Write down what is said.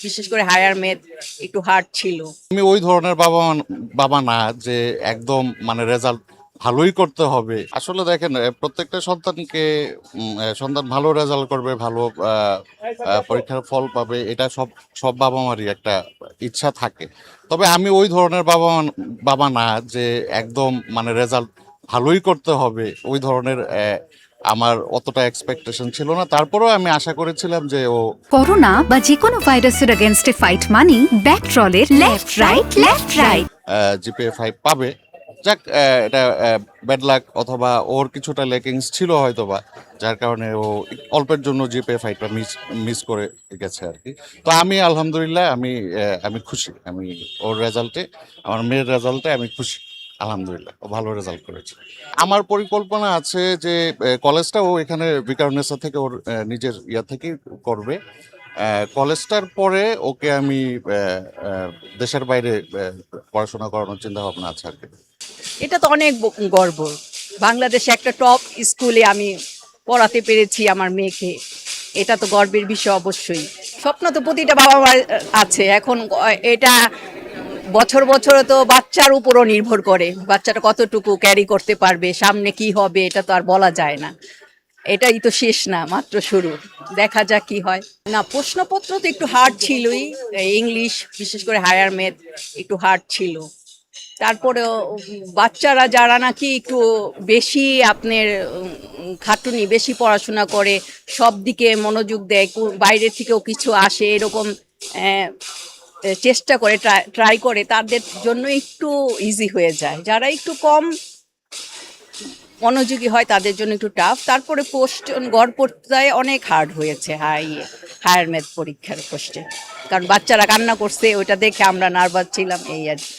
বিশেষ করে higher math একটু হার্ড ছিল। আমি ওই ধরনের বাবা না যে একদম মানে রেজাল্ট ভালোই করতে হবে। আসলে দেখেন প্রত্যেকটা সন্তানকে সন্তান ভালো রেজাল্ট করবে, ভালো পরীক্ষার ফল পাবে, এটা সব সব বাবা মারই একটা ইচ্ছা থাকে। তবে আমি ওই ধরনের বাবা না যে একদম মানে রেজাল্ট ভালোই করতে হবে, ওই ধরনের আমার অতটা এক্সপেকটেশন ছিল না। তারপরেও আমি আশা করেছিলাম যে ও করোনা বা যে কোনো ভাইরাসের এগেনস্টে ফাইট মানি ব্যাকট্রলের লেফট রাইট জিপিএ 5 পাবে। যাক, এটা ব্যাড লাক অথবা ওর কিছুটা লেকিংস ছিল হয়তোবা, যার কারণে ও অল্পের জন্য জিপিএ 5টা মিস করে গেছে আর কি। তো আমি আলহামদুলিল্লাহ আমি খুশি। আমি ওর রেজাল্টে, আমার মেয়ের রেজাল্টে আমি খুশি। আলহামদুলিল্লাহ ও ভালো রেজাল্ট করেছে। আমার পরিকল্পনা আছে যে কলেজটা ও এখানে ভিকারুননিসা থেকে ওর নিজের ইয়া থেকেই করবে। কলেজটার পরে ওকে আমি দেশের বাইরে পড়াশোনা করানোর চিন্তা ভাবনা আছে আর কি। এটা তো অনেক গর্ব। বাংলাদেশে একটা টপ স্কুলে আমি পড়াতে পেরেছি আমার মেয়েকে। এটা তো গর্বের বিষয় অবশ্যই। স্বপ্ন তো প্রতিটা বাবা মার আছে। এখন এটা বছর বছর তো বাচ্চার উপরও নির্ভর করে, বাচ্চাটা কতটুকু ক্যারি করতে পারবে, সামনে কি হবে এটা তো আর বলা যায় না। এটাই তো শেষ না, মাত্র শুরু। দেখা যাক কি হয়। না, প্রশ্নপত্র তো একটু হার্ড ছিলই। ইংলিশ বিশেষ করে হায়ার ম্যাথ একটু হার্ড ছিল। তারপরেও বাচ্চারা যারা নাকি একটু বেশি আপনার খাটুনি, বেশি পড়াশোনা করে, সব দিকে মনোযোগ দেয়, বাইরে থেকেও কিছু আসে, এরকম আহ, চেষ্টা করে, ট্রাই করে, তাদের জন্য একটু ইজি হয়ে যায়। যারা একটু কম মনোযোগী হয় তাদের জন্য একটু টাফ। তারপরে পোস্ট গড়পড়তায় অনেক হার্ড হয়েছে হায়ার ম্যাথ পরীক্ষার পোস্টে, কারণ বাচ্চারা কান্না করছে, ওইটা দেখে আমরা নার্ভাস ছিলাম, এই আর কি।